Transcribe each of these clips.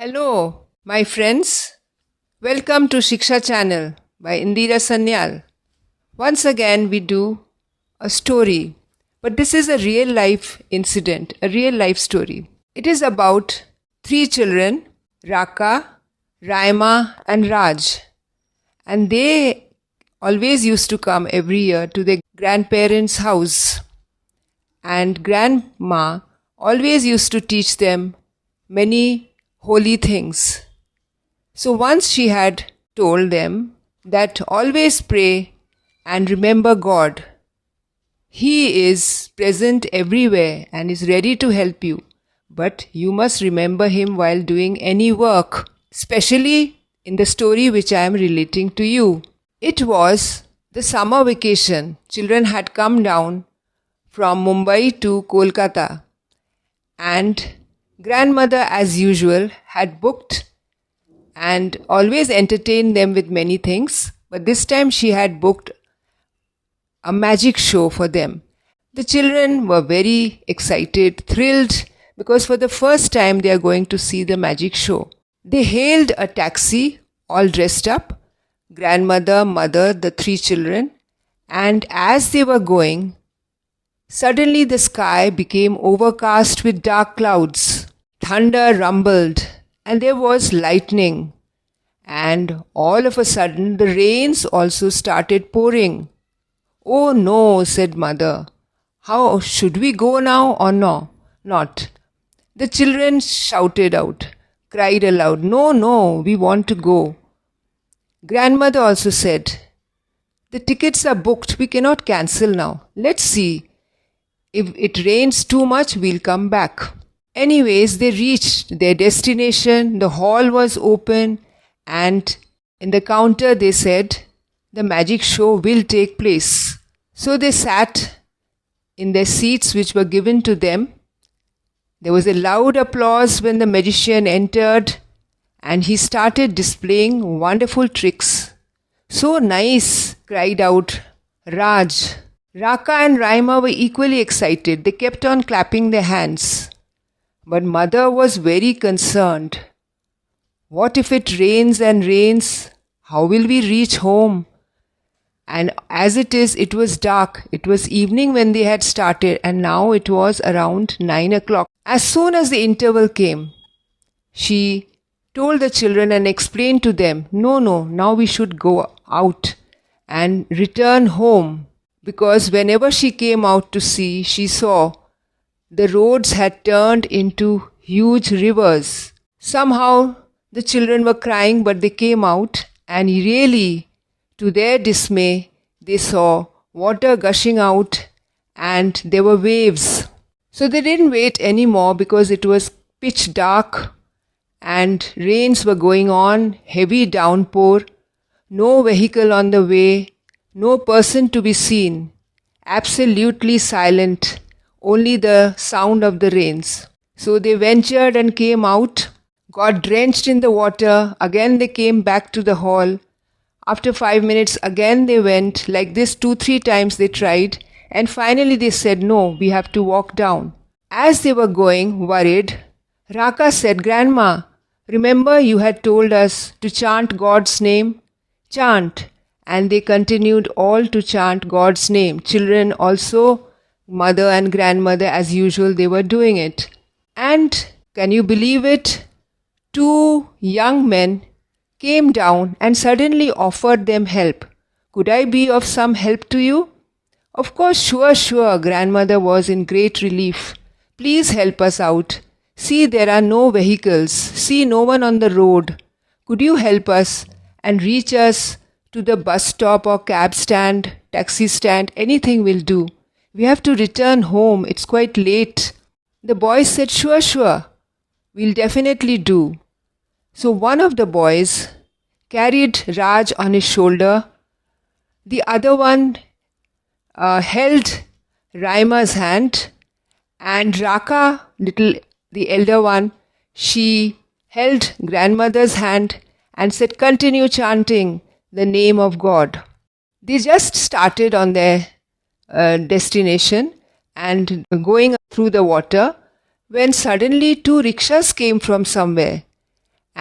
Hello, my friends. Welcome to Shiksha Channel by Indira Sanyal. Once again, we do a story, but this is a real life incident, a real life story. It is about three children, Raka, Raima, and Raj, and they always used to come every year to their grandparents' house, and grandma always used to teach them many holy things. So once she had told them that always pray and remember God. He is present everywhere and is ready to help you. But you must remember Him while doing any work, especially in the story which I am relating to you. It was the summer vacation. Children had come down from Mumbai to Kolkata, and grandmother, as usual, had booked and always entertained them with many things, but this time she had booked a magic show for them. The children were very excited, thrilled, because for the first time they are going to see the magic show. They hailed a taxi, all dressed up, grandmother, mother, the three children, and as they were going, suddenly the sky became overcast with dark clouds. Thunder rumbled, and there was lightning. And all of a sudden, the rains also started pouring. "Oh no," said mother. "How should we go now or no? Not?" The children shouted out, cried aloud, "No, no, we want to go." Grandmother also said, "The tickets are booked, we cannot cancel now. Let's see. If it rains too much, we'll come back." Anyways, they reached their destination. The hall was open, and in the counter they said, "The magic show will take place." So they sat in their seats which were given to them. There was a loud applause when the magician entered, and he started displaying wonderful tricks. "So nice," cried out Raj. Raka and Raima were equally excited. They kept on clapping their hands. But mother was very concerned. What if it rains and rains? How will we reach home? And as it is, it was dark. It was evening when they had started, and now it was around 9 o'clock. As soon as the interval came, she told the children and explained to them, no, now we should go out and return home. Because whenever she came out to see, she saw the roads had turned into huge rivers. Somehow the children were crying, but they came out, and really, to their dismay, they saw water gushing out and there were waves. So they didn't wait anymore because it was pitch dark and rains were going on, heavy downpour, no vehicle on the way, no person to be seen, absolutely silent, only the sound of the rains. So they ventured and came out, got drenched in the water. Again they came back to the hall. After 5 minutes, again they went. Like this 2-3 times they tried. And finally they said, no, we have to walk down. As they were going, worried, Raka said, "Grandma, remember you had told us to chant God's name? Chant." And they continued all to chant God's name. Children also, mother and grandmother, as usual, they were doing it. And can you believe it? 2 young men came down and suddenly offered them help. "Could I be of some help to you?" "Of course, sure. Grandmother was in great relief. "Please help us out. See, there are no vehicles. See, no one on the road. Could you help us and reach us to the bus stop or cab stand, taxi stand? Anything will do. We have to return home. It's quite late." The boys said, Sure. We'll definitely do." So one of the boys carried Raj on his shoulder. The other one held Raima's hand, and Raka, the elder one, she held grandmother's hand and said, "Continue chanting the name of God." They just started on their destination and going through the water when suddenly 2 rickshaws came from somewhere,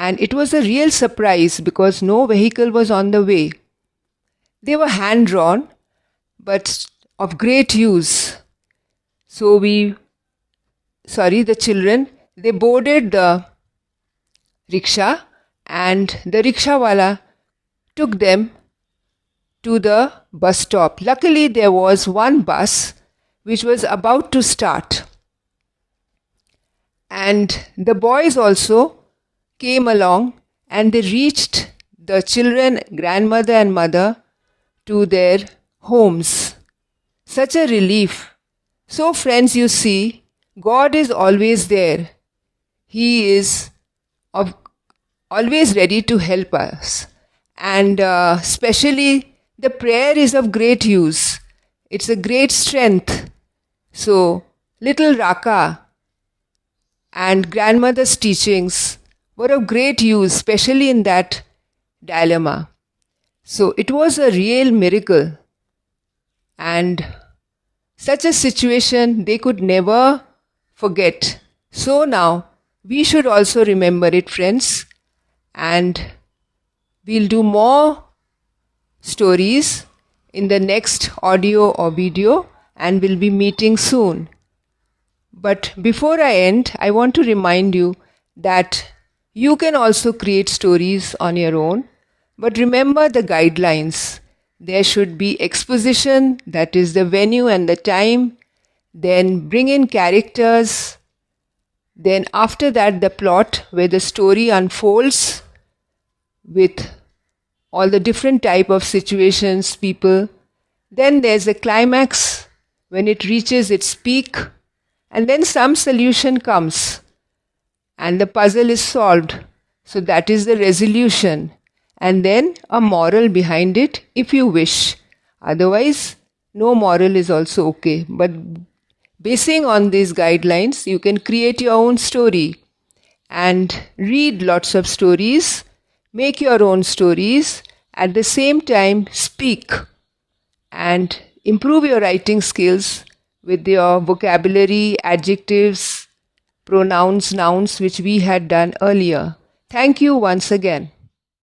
and it was a real surprise because no vehicle was on the way. They were hand drawn, but of great use. So the children, they boarded the rickshaw, and the rickshawala took them to the bus stop. Luckily, there was one bus which was about to start. And the boys also came along, and they reached the children, grandmother and mother, to their homes. Such a relief. So friends, you see, God is always there. He is always ready to help us. And especially the prayer is of great use. It's a great strength. So little Raka and grandmother's teachings were of great use, especially in that dilemma. So it was a real miracle. And such a situation they could never forget. So now we should also remember it, friends. And we'll do more stories in the next audio or video, and we'll be meeting soon. But before I end, I want to remind you that you can also create stories on your own. But remember the guidelines. There should be exposition, that is the venue and the time. Then bring in characters. Then after that, the plot where the story unfolds with all the different type of situations, people. Then there's a climax when it reaches its peak, and then some solution comes and the puzzle is solved. So that is the resolution. And then a moral behind it if you wish. Otherwise, no moral is also okay. But basing on these guidelines, you can create your own story and read lots of stories, make your own stories, at the same time speak and improve your writing skills with your vocabulary, adjectives, pronouns, nouns, which we had done earlier. Thank you once again.